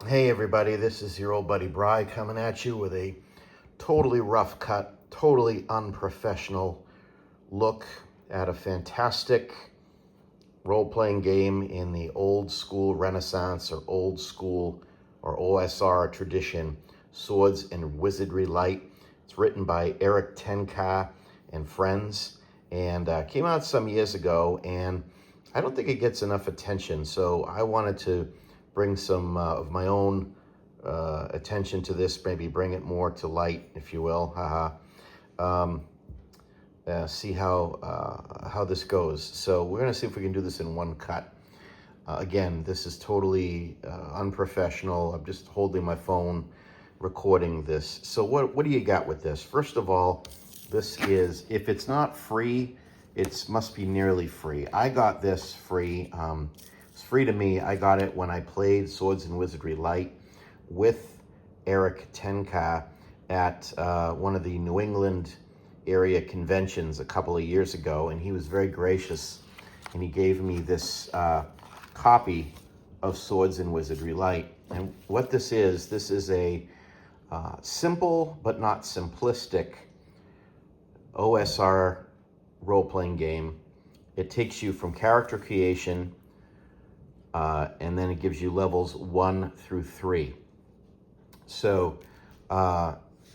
Hey everybody, this is your old buddy Bry coming at you with a totally rough cut, totally unprofessional look at a fantastic role-playing game in the old school Renaissance or old school or OSR tradition, Swords and Wizardry Light. It's written by Eric Tenka and friends and came out some years ago, and I don't think it gets enough attention, so I wanted to bring some of my own attention to this, maybe bring it more to light, if you will. See how this goes. So we're gonna see if we can do this in one cut. Again, this is totally unprofessional. I'm just holding my phone, recording this. So what do you got with this? First of all, this is, if it's not free, it must be nearly free. I got this free. It's free to me. I got it when I played Swords and Wizardry Light with Eric Tenka at one of the New England area conventions a couple of years ago, and he was very gracious, and he gave me this copy of Swords and Wizardry Light. And what this is a simple but not simplistic OSR role-playing game. It takes you from character creation, and then it gives you levels 1 through 3. So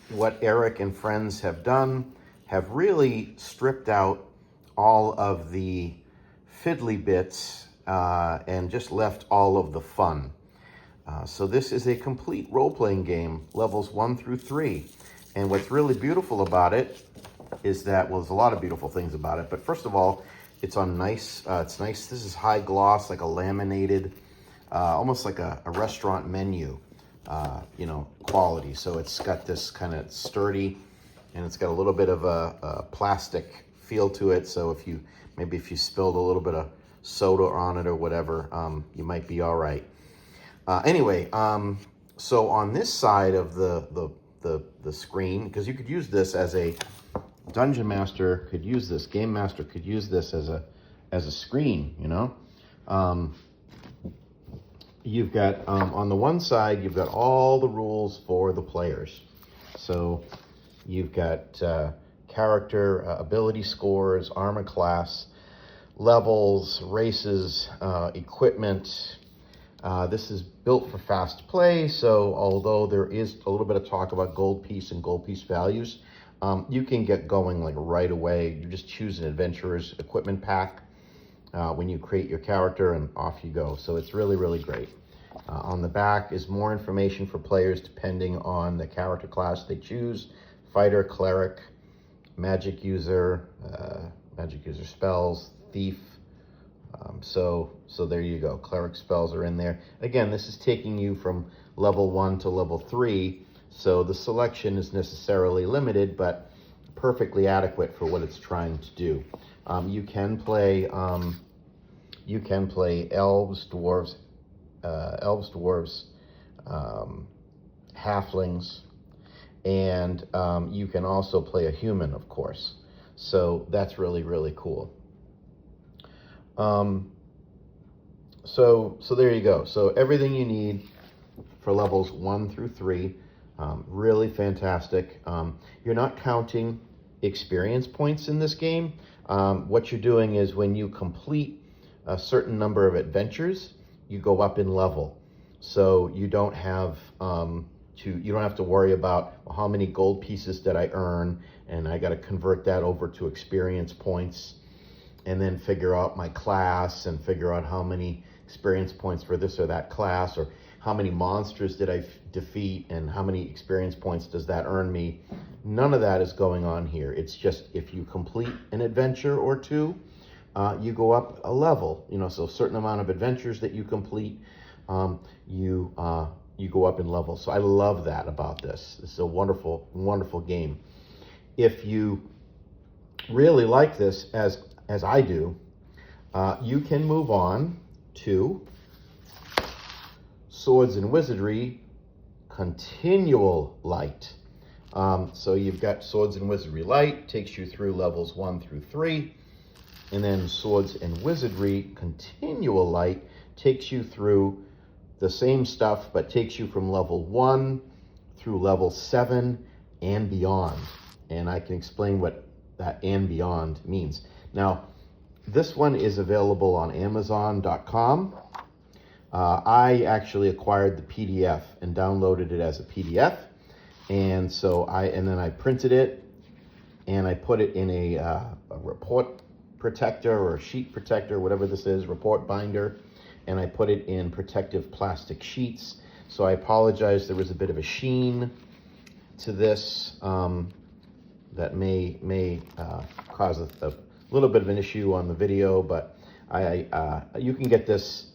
what Eric and friends have done have really stripped out all of the fiddly bits and just left all of the fun. So this is a complete role-playing game, levels 1 through 3. And what's really beautiful about it is that, well, there's a lot of beautiful things about it, but first of all, it's on nice, it's nice. This is high gloss, like a laminated, almost like a restaurant menu, quality. So it's got this kind of sturdy, and it's got a little bit of a plastic feel to it. So if you spilled a little bit of soda on it or whatever, you might be all right. Anyway, so on this side of the screen, because you could use this as a Dungeon Master could use this, Game Master could use this as a screen, You've got, on the one side, you've got all the rules for the players. So you've got character, ability scores, armor class, levels, races, equipment. This is built for fast play, so although there is a little bit of talk about gold piece and gold piece values, you can get going like right away. You just choose an adventurer's equipment pack when you create your character, and off you go. So it's really, really great. On the back is more information for players depending on the character class they choose: fighter, cleric, magic user spells, thief. So there you go. Cleric spells are in there. Again, this is taking you from level 1 to level 3. So the selection is necessarily limited, but perfectly adequate for what it's trying to do. You can play elves, dwarves, halflings, and you can also play a human, of course. So that's really, really cool. So there you go. So everything you need for levels 1 through 3. Really fantastic. You're not counting experience points in this game. What you're doing is when you complete a certain number of adventures, you go up in level. So you don't have to worry about, well, how many gold pieces did I earn, and I got to convert that over to experience points, and then figure out my class and figure out how many experience points for this or that class, or how many monsters did I defeat and how many experience points does that earn me. None of that is going on here. It's just, if you complete an adventure or two, you go up a level. So a certain amount of adventures that you complete, you go up in level. So I love that about this. It's a wonderful, wonderful game. If you really like this, as I do, you can move on to Swords and Wizardry Continual Light. So you've got Swords and Wizardry Light, takes you through levels 1 through 3, and then Swords and Wizardry Continual Light takes you through the same stuff, but takes you from level 1 through level 7 and beyond. And I can explain what that and beyond means. Now, this one is available on Amazon.com. I actually acquired the PDF and downloaded it as a PDF. And so then I printed it and I put it in a report protector or a sheet protector, whatever this is, report binder. And I put it in protective plastic sheets. So I apologize, there was a bit of a sheen to this that may cause a little bit of an issue on the video, but you can get this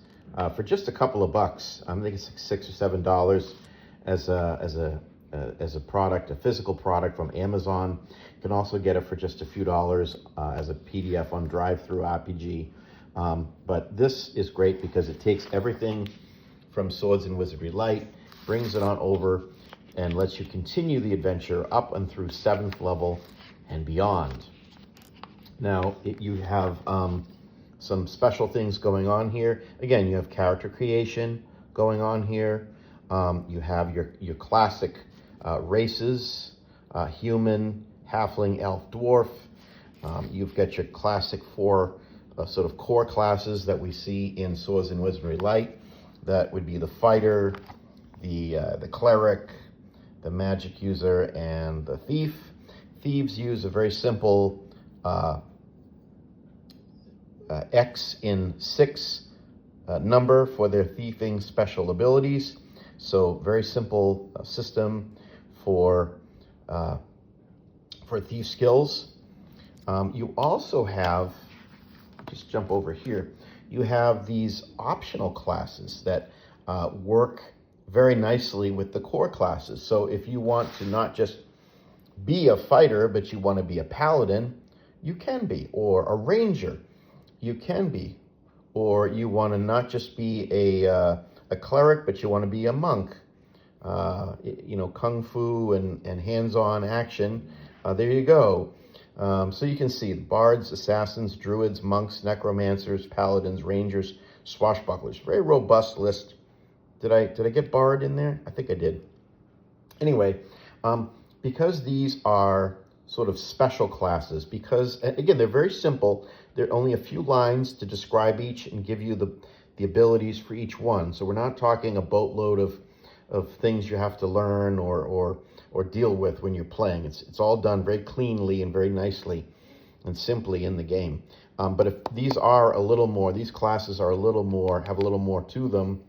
for just a couple of bucks. I think it's $6 or $7 as a product, a physical product from Amazon. You can also get it for just a few dollars as a PDF on Drive-Thru RPG. But this is great because it takes everything from Swords and Wizardry Light, brings it on over, and lets you continue the adventure up and through 7th level and beyond. Now, you have some special things going on here. Again, you have character creation going on here. You have your classic races, human, halfling, elf, dwarf. You've got your classic 4 sort of core classes that we see in Swords and Wizardry Light. That would be the fighter, the cleric, the magic user, and the thief. Thieves use a very simple X in 6 number for their thieving special abilities. So very simple system for thief skills. You also have, just jump over here, you have these optional classes that work very nicely with the core classes. So if you want to not just be a fighter, but you want to be a paladin, you can be, or a ranger, you can be, or you want to not just be a cleric, but you want to be a monk. Kung fu and hands-on action. There you go. So you can see bards, assassins, druids, monks, necromancers, paladins, rangers, swashbucklers. Very robust list. Did I get bard in there? I think I did. Anyway, because these are sort of special classes, because again, they're very simple. There are only a few lines to describe each and give you the abilities for each one. So we're not talking a boatload of things you have to learn or deal with when you're playing. It's all done very cleanly and very nicely and simply in the game. But if these are a little more, these classes are a little more, have a little more to them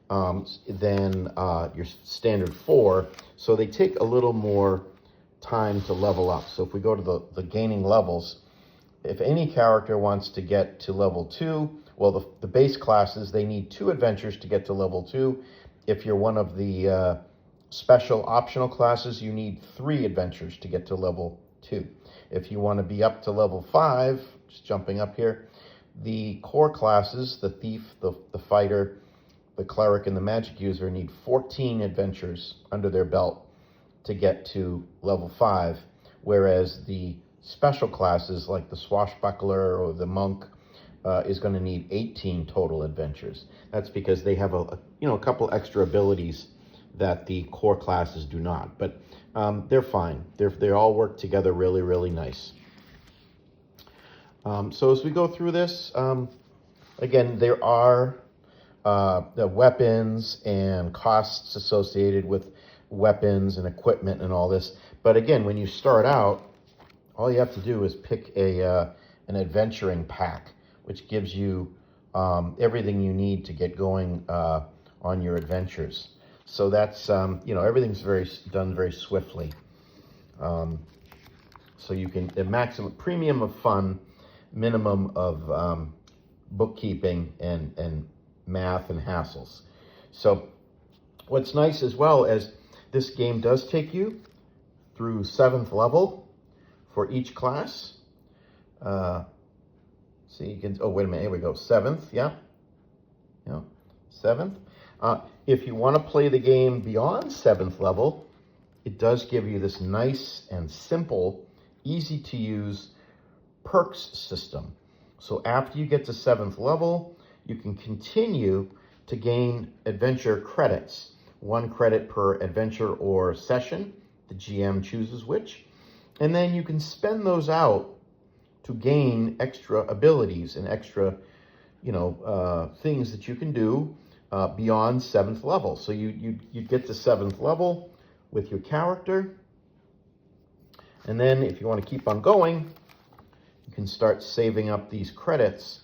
than your standard 4. So they take a little more time to level up. So if we go to the gaining levels, if any character wants to get to level 2, well, the base classes, they need 2 adventures to get to level 2. If you're one of the special optional classes, you need 3 adventures to get to level 2. If you want to be up to level 5, just jumping up here, the core classes, the thief, the fighter, the cleric, and the magic user need 14 adventures under their belt to get to level 5, whereas the special classes like the swashbuckler or the monk is going to need 18 total adventures. That's because they have a couple extra abilities that the core classes do not, but they're fine. They all work together really, really nice. So as we go through this, again, there are the weapons and costs associated with weapons and equipment and all this. But again, when you start out, all you have to do is pick an adventuring pack, which gives you everything you need to get going on your adventures. So that's, everything's done very swiftly. So you can, a maximum premium of fun, minimum of bookkeeping and math and hassles. So what's nice as well is this game does take you through 7th level for each class. So you can, oh, wait a minute, here we go, 7th, yeah, 7th. If you want to play the game beyond 7th level, it does give you this nice and simple, easy to use perks system. So after you get to 7th level, you can continue to gain adventure credits. 1 credit per adventure or session. The GM chooses which. And then you can spend those out to gain extra abilities and extra, things that you can do beyond 7th level. So you get to 7th level with your character. And then if you want to keep on going, you can start saving up these credits.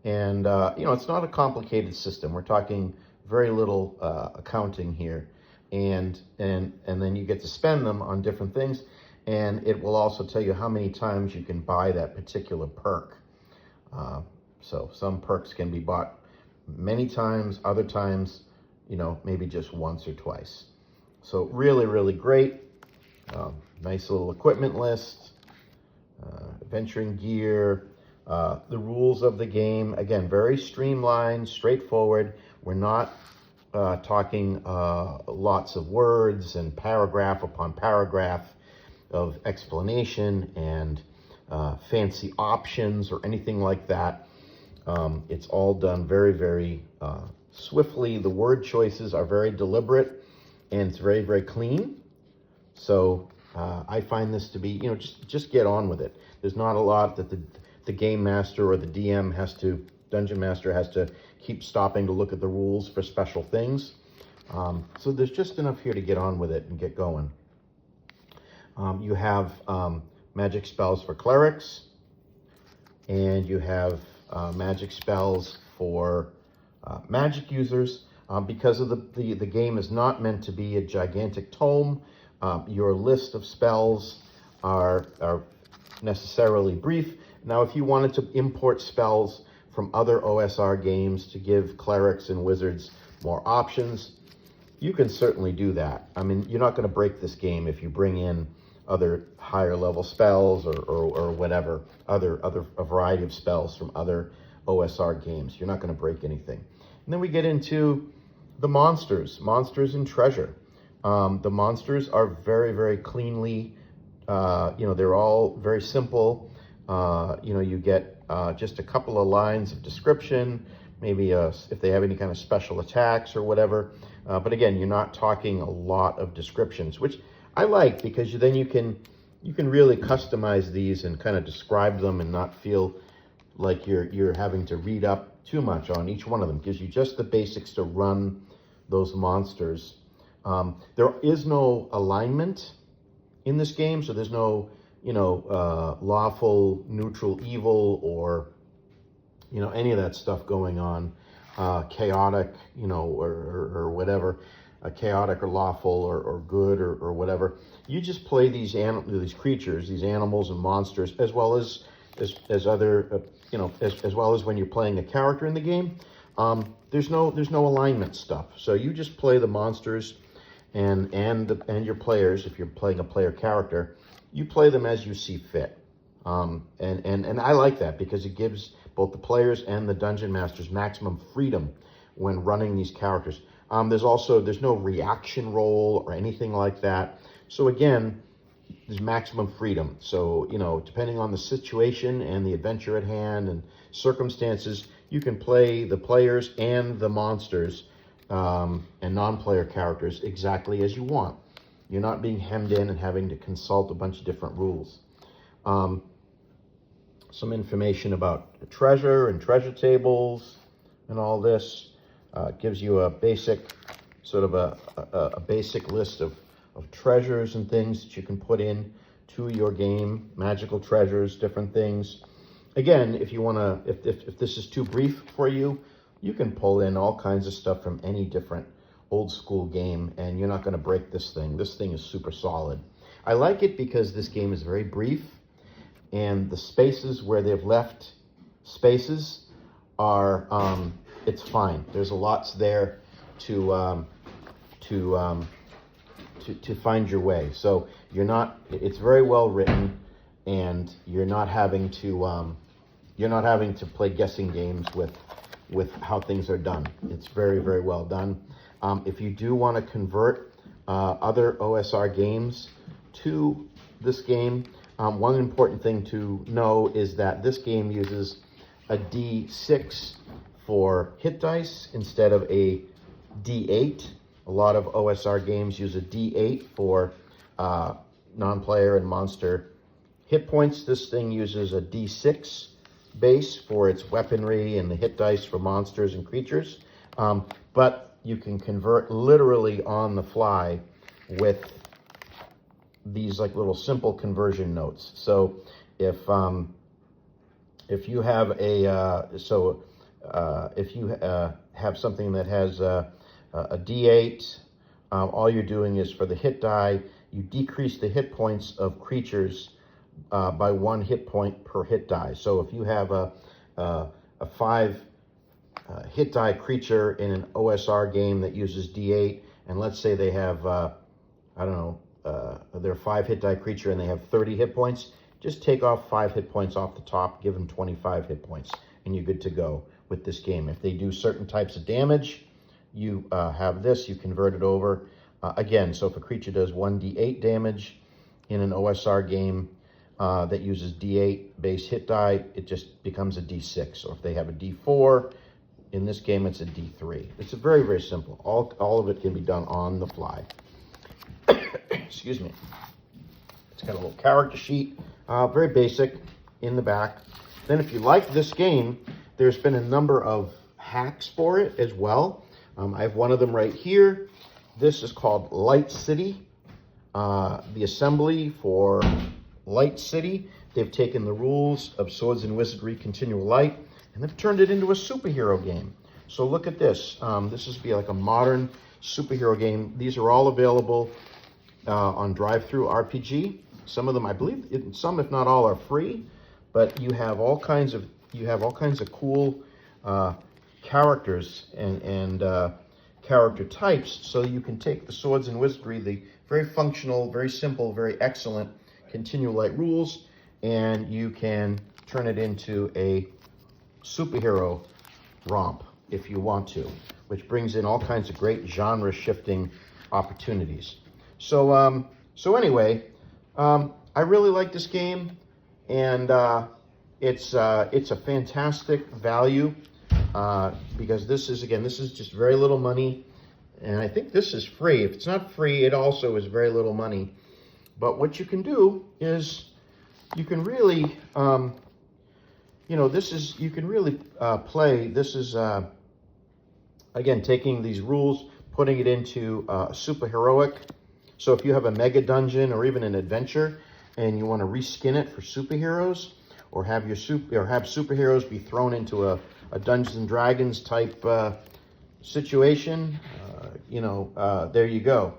And, it's not a complicated system. We're talking very little accounting here. And then you get to spend them on different things. And it will also tell you how many times you can buy that particular perk. So some perks can be bought many times, other times, maybe just once or twice. So really, really great. Nice little equipment list, adventuring gear, the rules of the game. Again, very streamlined, straightforward. We're not talking lots of words and paragraph upon paragraph of explanation and fancy options or anything like that. It's all done very, very swiftly. The word choices are very deliberate, and it's very, very clean. So I find this to be, just get on with it. There's not a lot that the game master or the DM dungeon master has to keep stopping to look at the rules for special things. So there's just enough here to get on with it and get going. You have magic spells for clerics, and you have magic spells for magic users. Because of the game is not meant to be a gigantic tome, your list of spells are necessarily brief. Now, if you wanted to import spells from other OSR games to give clerics and wizards more options, you can certainly do that. I mean, you're not going to break this game if you bring in other higher level spells or whatever, a variety of spells from other OSR games. You're not going to break anything. And then we get into the monsters and treasure. The monsters are very, very cleanly, they're all very simple. You get just a couple of lines of description, maybe if they have any kind of special attacks or whatever. But again, you're not talking a lot of descriptions, which I like, because then you can really customize these and kind of describe them and not feel like you're having to read up too much on each one of them. It gives you just the basics to run those monsters. There is no alignment in this game, so there's no lawful, neutral, evil, or any of that stuff going on. Chaotic, or whatever. Chaotic or lawful or good or whatever. You just play these creatures, these animals and monsters, as well as other, as well as when you're playing a character in the game. There's no alignment stuff. So you just play the monsters and your players. If you're playing a player character, you play them as you see fit. And I like that, because it gives both the players and the dungeon masters maximum freedom when running these characters. There's no reaction roll or anything like that. So again, there's maximum freedom. So, depending on the situation and the adventure at hand and circumstances, you can play the players and the monsters and non-player characters exactly as you want. You're not being hemmed in and having to consult a bunch of different rules. Some information about treasure and treasure tables and all this. Gives you a basic, sort of a basic list of treasures and things that you can put in to your game. Magical treasures, different things. Again, if you want to, if this is too brief for you, you can pull in all kinds of stuff from any different old school game, and you're not going to break this thing. This thing is super solid. I like it because this game is very brief, and the spaces where they've left spaces are, it's fine. There's a lots there to find your way. So you're not, it's very well written, and you're not having to play guessing games with how things are done. It's very, very well done. If you do want to convert other OSR games to this game, one important thing to know is that this game uses a D6 for hit dice instead of a D8. A lot of OSR games use a D8 for non-player and monster hit points. This thing uses a D6 base for its weaponry and the hit dice for monsters and creatures. But you can convert literally on the fly with these like little simple conversion notes. So if you have a if you have something that has a D8, all you're doing is for the hit die, you decrease the hit points of creatures by 1 hit point per hit die. So if you have a 5 hit die creature in an OSR game that uses D8, and let's say they have, I don't know, they're a 5 hit die creature and they have 30 hit points, just take off 5 hit points off the top, give them 25 hit points, and you're good to go with this game. If they do certain types of damage, you have this, you convert it over. Again, so if a creature does 1d8 damage in an OSR game that uses D8 base hit die, it just becomes a D6. Or if they have a D4, in this game it's a D3. It's very, very simple. All of it can be done on the fly. Excuse me. It's got a little character sheet, very basic in the back. Then if you like this game, there's been a number of hacks for it as well. I have one of them right here. This is called Light City. The assembly for Light City. They've taken the rules of Swords and Wizardry Continual Light and they've turned it into a superhero game. So look at this. This is be like a modern superhero game. These are all available on Drive-Thru RPG. Some of them, I believe, some if not all, are free. But you have all kinds of cool characters and character types. So you can take the Swords and Wizardry, the very functional, very simple, very excellent Continual Light rules, and you can turn it into a superhero romp if you want to, which brings in all kinds of great genre shifting opportunities. So anyway, I really like this game, and it's a fantastic value because this is just very little money, and I think this is free. If it's not free, it also is very little money. But what you can do is you can really, you can really play. This is, again, taking these rules, putting it into superheroic. So if you have a mega dungeon or even an adventure and you want to reskin it for superheroes, or have superheroes be thrown into a Dungeons and Dragons type situation, there you go.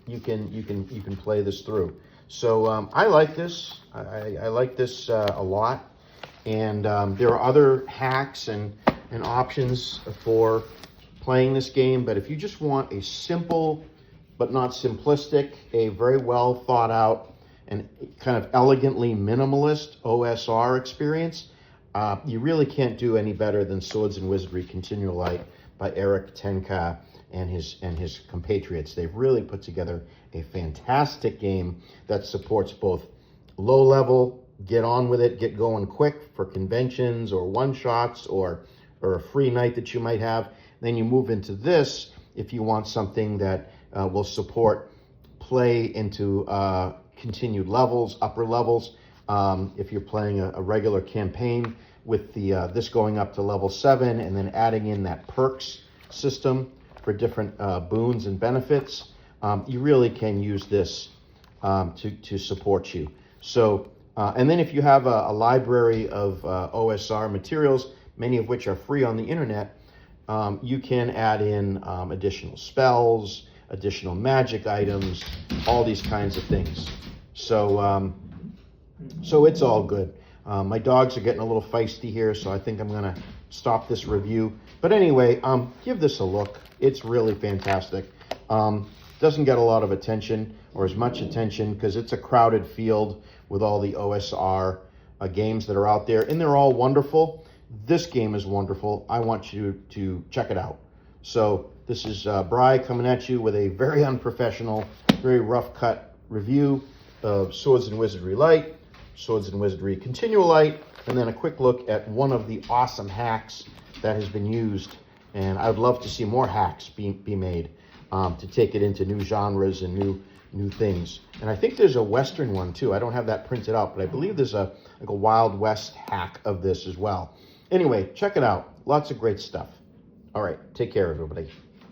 You can play this through. So I like this. I like this a lot. And there are other hacks and options for playing this game. But if you just want a simple but not simplistic, a very well thought out and kind of elegantly minimalist OSR experience, you really can't do any better than Swords and Wizardry Continual Light by Eric Tenka and his compatriots. They've really put together a fantastic game that supports both low level, get on with it, get going quick for conventions or one shots or a free night that you might have. Then you move into this if you want something that will support play into continued levels, upper levels. If you're playing a regular campaign with the this going up to level 7 and then adding in that perks system for different boons and benefits, you really can use this to support you. So, and then if you have a library of OSR materials, many of which are free on the internet, you can add in additional spells, additional magic items, all these kinds of things. So, so it's all good. My dogs are getting a little feisty here, so I think I'm gonna stop this review. But anyway, give this a look. It's really fantastic. Doesn't get a lot of attention or as much attention because it's a crowded field with all the OSR games that are out there, and they're all wonderful. This game is wonderful. I want you to check it out. So this is Bri coming at you with a very unprofessional, very rough cut review of Swords and Wizardry Light, Swords and Wizardry Continual Light, and then a quick look at one of the awesome hacks that has been used, and I would love to see more hacks be made to take it into new genres and new things. And I think there's a Western one too. I don't have that printed out, but I believe there's like a Wild West hack of this as well. Anyway, check it out. Lots of great stuff. All right, take care, everybody.